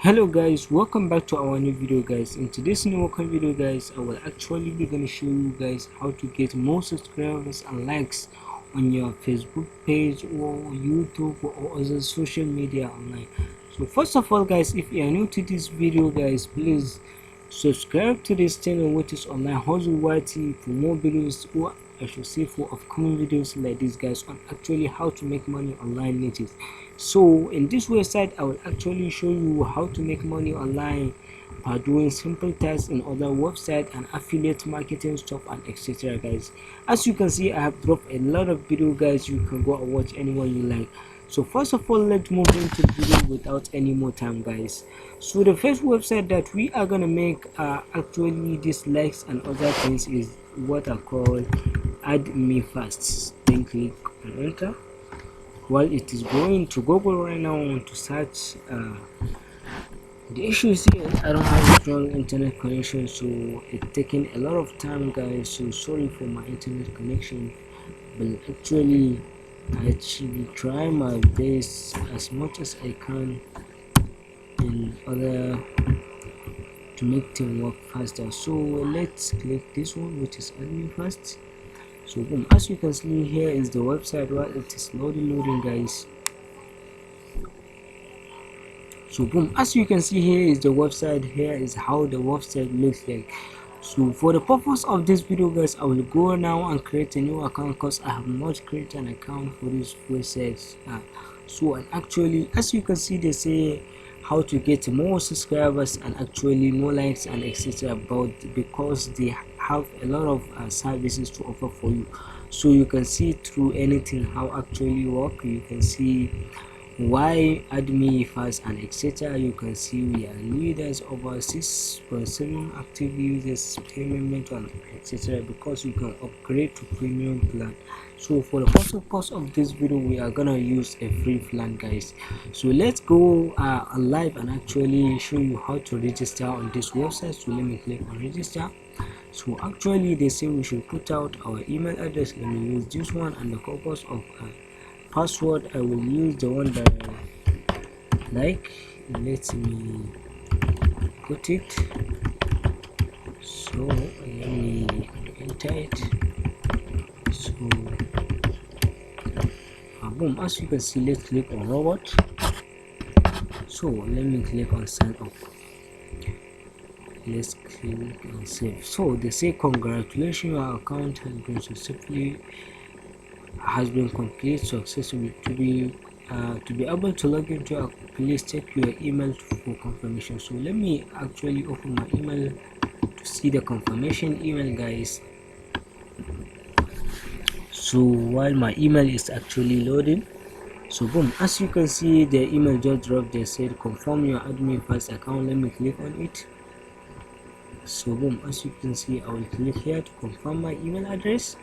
Hello guys, welcome back to our new video guys. In today's new welcome video guys, I will actually be going to show you guys how to get more subscribers and likes on your Facebook page or YouTube or other social media online. So first of all guys, if you are new to this video guys, please subscribe to this channel which is Online Hustle YT for more videos, or I should say for upcoming videos like this guys, on actually how to make money online niches. So in this website I will actually show you how to make money online by doing simple tasks in other website and affiliate marketing stuff and etc guys. As you can see, I have dropped a lot of video guys. You can go and watch anyone you like. So first of all, let's move into the video without any more time guys. So the first website that we are gonna make actually dislikes and other things is what I call Add Me Fast. Then click on enter. While it is going to Google right now, I want to search. The issue is here, I don't have a strong internet connection, so it's taking a lot of time guys, so sorry for my internet connection, but actually I actually try my best as much as I can in order to make things work faster. So let's click this one, which is admin first. So boom, as you can see, here is the website while it is loading guys. So boom, as you can see, here is the website. Here is how the website looks like. So for the purpose of this video guys, I will go now and create a new account because I have not created an account for this website. So and actually, as you can see, they say how to get more subscribers and actually more likes and etc, about because they have a lot of services to offer for you. So you can see through anything how actually work. You can see why admin first and etc. You can see we are leaders, over 6.7 active users, payment method etc, because you can upgrade to premium plan. So for the purpose of this video, we are gonna use a free plan guys. So let's go live and actually show you how to register on this website. So let me click on register. So actually they say we should put out our email address. Let me use this one, and the purpose of password I will use the one that I like. Let me put it. So let me enter it. So boom, as you can see, let's click on robot. So let me click on sign up. Let's click on save. So they say congratulations, your account has been complete successfully. To be able to log into a, please check your email for confirmation. So let me actually open my email to see the confirmation email guys. So while my email is actually loading, so boom, as you can see, the email just dropped. They said confirm your admin first account. Let me click on it. So boom, as you can see, I will click here to confirm my email address.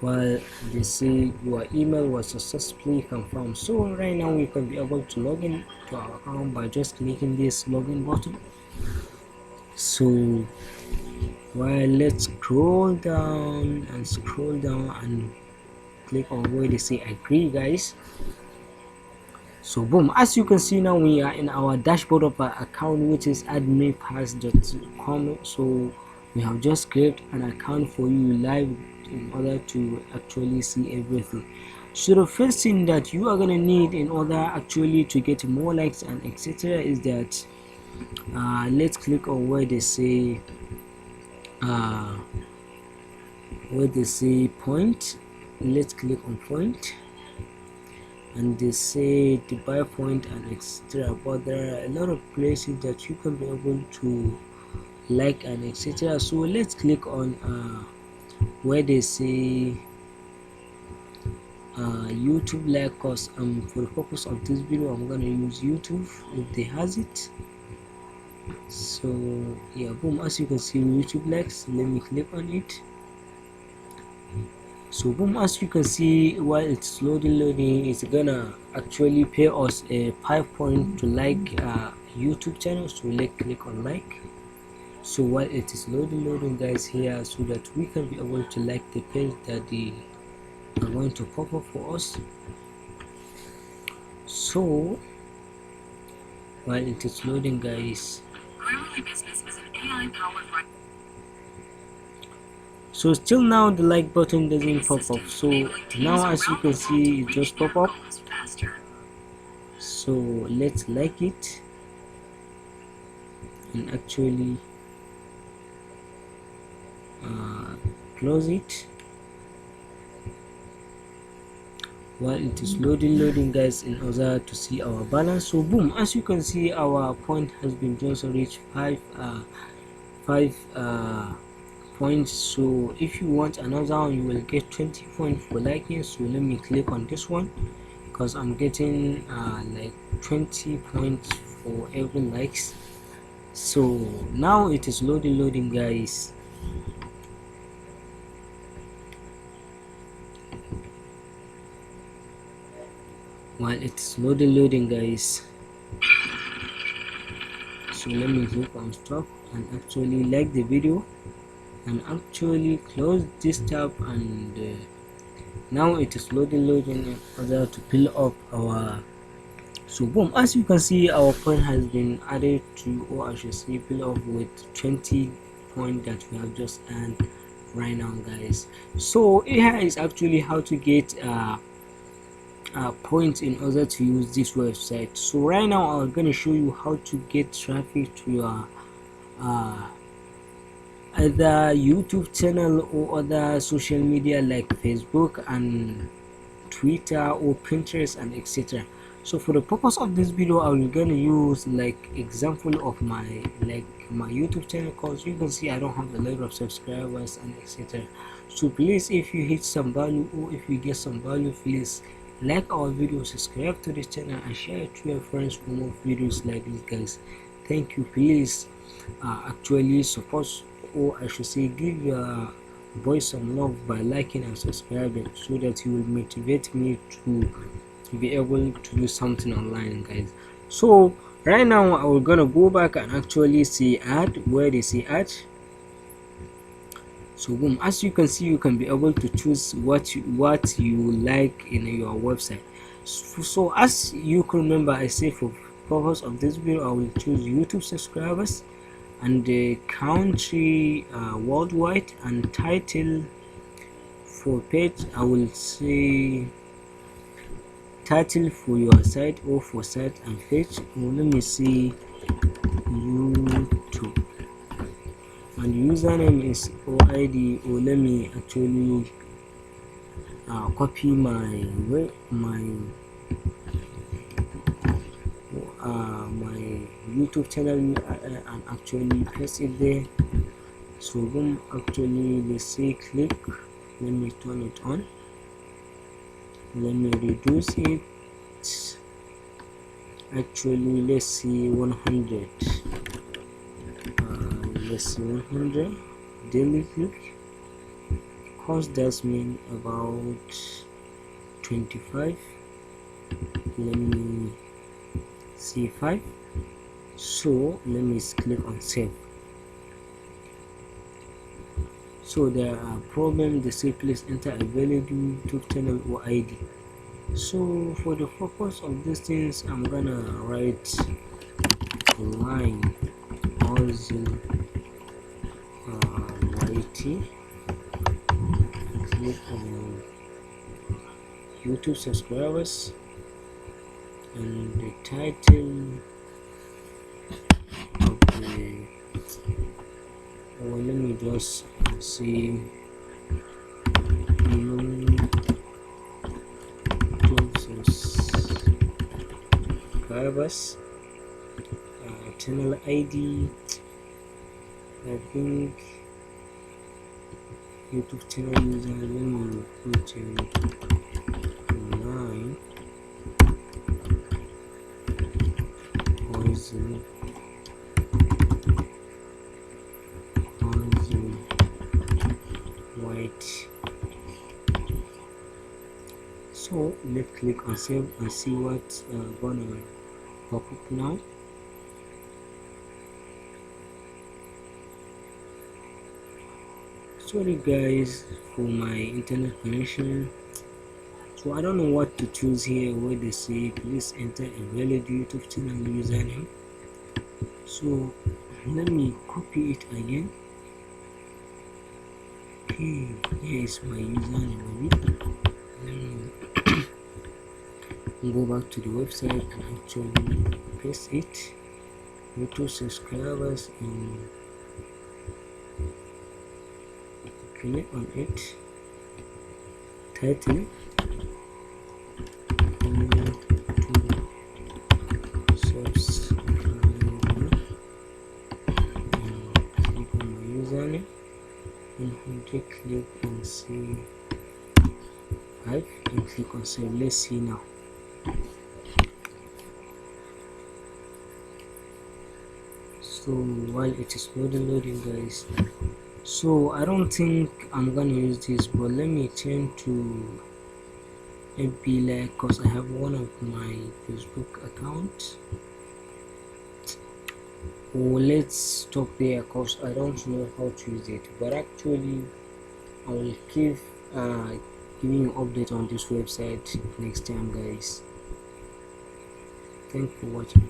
While they say your email was successfully confirmed. So right now we can be able to log in to our account by just clicking this login button. So while let's scroll down and click on where they say agree guys. So boom, as you can see, now we are in our dashboard of our account, which is adminpass.com. so we have just created an account for you live in order to actually see everything. So the first thing that you are gonna need in order actually to get more likes and etc is that let's click on where they say point. Let's click on point, and they say to buy point and etc, but there are a lot of places that you can be able to like and etc. So let's click on where they say YouTube like, cause for the purpose of this video I'm gonna use YouTube if they has it. So yeah, boom, as you can see, YouTube likes. Let me click on it. So boom, as you can see, while it's loading, it's gonna actually pay us a 5 point to like YouTube channel. So let's click on like. So while it is loading guys here, so that we can be able to like the page that they are going to pop up for us. So while it is loading, guys. So still now the like button doesn't pop up. So now as you can see it just pop up. So let's like it and actually close it while it is loading, guys, in order to see our balance. So boom, as you can see our point has been just reached five points. So if you want another one, you will get 20 points for liking. So let me click on this one because I'm getting like 20 points for every likes. So now it is loading, guys. While it's loading, guys, so let me click on stop and actually like the video and actually close this tab, and now it is loading in order to fill up our. So boom, as you can see our point has been added to, or I should say fill up with 20 points that we have just earned right now, guys. So here is actually how to get points in order to use this website. So right now I'm going to show you how to get traffic to your either YouTube channel or other social media like Facebook and Twitter or Pinterest and etc. So for the purpose of this video I will gonna use like example of my YouTube channel, because you can see I don't have a lot of subscribers and etc. So please, if you hit some value or if you get some value, please like our video, subscribe to this channel and share it to your friends for more videos like this, guys. Thank you. Please actually support, or I should say give your boys some love by liking and subscribing, so that you will motivate me to be able to do something online, guys. So right now we're gonna go back and actually see add where they say add. So boom, as you can see you can be able to choose what you like in your website. So as you can remember, I say for purpose of this video I will choose YouTube subscribers and the country worldwide, and title for page I will say title for your site or for site and page. Let me see YouTube, and username is OID, or let me actually copy my YouTube channel and actually paste it there. So boom, actually let's say click, let me turn it on, let me reduce it, actually let's see 100, let's see 100 daily click, cost does mean about 25, let me see 5. So let me click on save. So there are problems, they say please enter a valid YouTube channel or ID. So for the purpose of these things I'm gonna write line Ozil YT, click on YouTube subscribers, and the title of the, or let me just see subscribers, channel ID, I think YouTube channel user, let me put in 9 Ozil white. So let's click on save and see what's gonna pop up now. Sorry guys for my internet connection. So I don't know what to choose here, where they say please enter a valid YouTube channel username. So let me copy it again. Okay, here is my username. Let me go back to the website and actually paste it. Go to subscribers and click on it. Title, subscriber, and click on my username and click and see live and click on save. Let's see now. So while it is loading guys, so I don't think I'm gonna use this, but let me turn to maybe like, cause I have one of my Facebook accounts. Oh, let's stop there cause I don't know how to use it, but actually I will keep giving you update on this website next time guys. Thanks for watching.